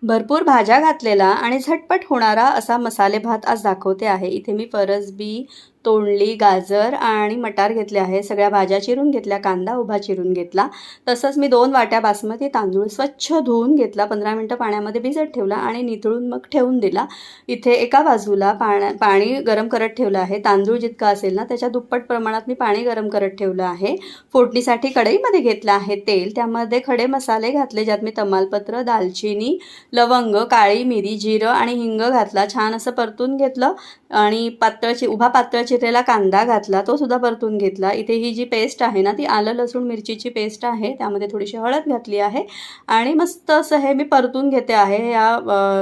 भरपूर भाज्या घातलेला आणि झटपट होणारा असा मसाले भात आज दाखवते आहे। इथे मी फरसबी, तोंडली, गाजर आणि मटार घेतले आहे। सगळ्या भाज्या चिरून घेतल्या, कांदा उभा चिरून घेतला। तसंच मी 2 वाट्या बासमती तांदूळ स्वच्छ धुवून घेतला, 15 मिनिटं पाण्यामध्ये भिजत ठेवला आणि निथळून मग ठेवून दिला। इथे एका बाजूला पाणी गरम करत ठेवलं आहे। तांदूळ जितका असेल ना त्याच्या दुप्पट प्रमाणात मी पाणी गरम करत ठेवलं आहे। फोडणीसाठी कढईमध्ये घेतलं आहे तेल, त्यामध्ये खडे मसाले घातले, ज्यात मी तमालपत्र, दालचिनी, लवंग, काळी मिरी, जिरं आणि हिंग घातला। छान असं परतून घेतलं आणि उभा पातळ चिरलेला कांदा घातला, तो सुद्धा परतून घेतला। इथे ही जी पेस्ट आहे ना ती आलं लसूण मिरचीची पेस्ट आहे, त्यामध्ये थोडीशी हळद घातली आहे आणि मस्त असं हे मी परतून घेते आहे। या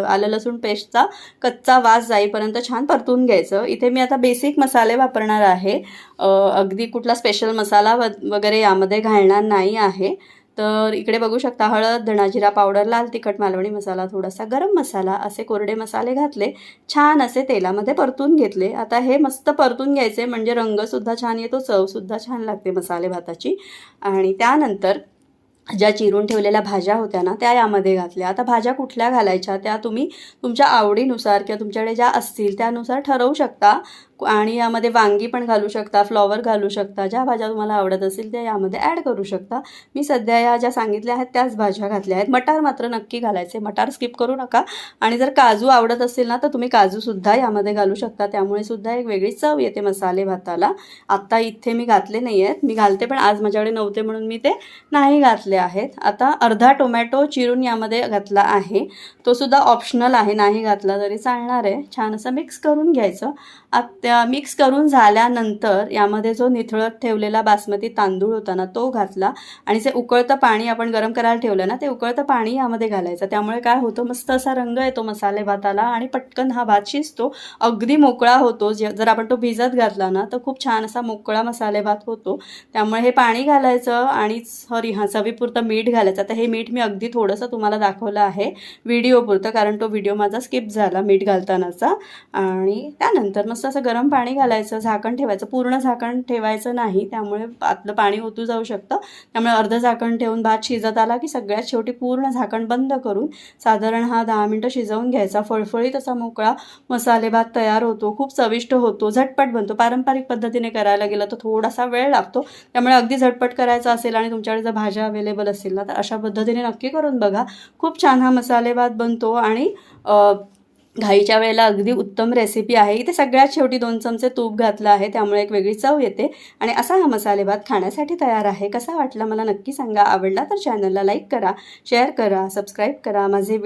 आलं लसूण पेस्टचा कच्चा वास जाईपर्यंत छान परतून घ्यायचं। इथे मी आता बेसिक मसाले वापरणार आहे, अगदी कुठला स्पेशल मसाला वगैरे यामध्ये घालणार नाही आहे। तर इकडे बघू शकता हळद, धणा जिरा पावडर, लाल तिखट, मालवणी मसाला, थोडासा गरम मसाला असे कोरडे मसाले घातले, छान असे तेलामध्ये परतून घेतले। आता हे मस्त परतून घ्यायचे म्हणजे रंगसुद्धा छान येतो, चवसुद्धा छान लागते मसाले भाताची। आणि त्यानंतर ज्या चिरून ठेवलेल्या भाज्या होत्या ना त्या यामध्ये घातल्या। आता भाज्या कुठल्या घालायच्या त्या तुम्ही तुमच्या आवडीनुसार किंवा तुमच्याकडे ज्या असतील त्यानुसार ठरवू शकता आणि यामध्ये वांगी पण घालू शकता, फ्लॉवर घालू शकता, ज्या भाज्या तुम्हाला आवडत असतील त्या यामध्ये ॲड करू शकता। मी सध्या या ज्या सांगितल्या आहेत त्याच भाज्या घातल्या आहेत। मटार मात्र नक्की घालायचे, मटार स्किप करू नका। आणि जर काजू आवडत असतील ना तर तुम्ही काजूसुद्धा यामध्ये घालू शकता, त्यामुळे सुद्धा एक वेगळी चव येते मसाले भाताला। आत्ता इथे मी घातले नाही आहेत, मी घालते पण आज माझ्याकडे नव्हते म्हणून मी ते नाही घातले आहेत। आता अर्धा टोमॅटो चिरून यामध्ये घातला आहे, तो सुद्धा ऑप्शनल आहे, नाही घातला तरी चालणार आहे। छान असं मिक्स करून घ्यायचं। आता मिक्स करून झाल्यानंतर यामध्ये जो निथळत ठेवलेला बासमती तांदूळ होता ना तो घातला आणि जे उकळतं पाणी आपण गरम करायला ठेवलं ना ते उकळतं पाणी यामध्ये घालायचं। त्यामुळे काय होतं, मस्त असा रंग येतो मसाले भाताला आणि पटकन हा भात शिजतो, अगदी मोकळा होतो। जर आपण तो भिजत घातला ना तर खूप छान असा मोकळा मसाले भात होतो। त्यामुळे हे पाणी घालायचं आणि चवीपुरतं मीठ घालायचं। आता हे मीठ मी अगदी थोडंसं तुम्हाला दाखवलं आहे व्हिडिओपुरतं, कारण तो व्हिडिओ माझा स्किप झाला मीठ घालतानाचा। आणि त्यानंतर मस्त असं गरम पाणी घालायचं, झाकण ठेवायचं, पूर्ण झाकण ठेवायचं नाही, त्यामुळे आतलं पाणी ओतू जाऊ शकतं। त्यामुळे अर्ध झाकण ठेवून भात शिजत आला की सगळ्यात शेवटी पूर्ण झाकण बंद करून साधारण 10 मिनिटं शिजवून घ्यायचा। फळफळीत असा मोकळा मसाले भात तयार होतो, खूप चविष्ट होतो, झटपट बनतो। पारंपरिक पद्धतीने करायला गेलं तर थोडासा वेळ लागतो, त्यामुळे अगदी झटपट करायचा असेल आणि तुमच्याकडे जर भाज्या अवेलेबल असतील ना तर अशा पद्धतीने नक्की करून बघा, खूप छान हा मसाले भात बनतो आणि घाईच्या वेळेला अगदी उत्तम रेसिपी आहे। इथे सगळ्यात शेवटी 2 चमचे तूप घातलं आहे, त्यामुळे एक वेगळी चव येते आणि असा हा मसाले भात खाण्यासाठी तयार आहे। कसा वाटला मला नक्की सांगा, आवडला तर चॅनलला लाईक करा, शेअर करा, सबस्क्राईब करा। माझे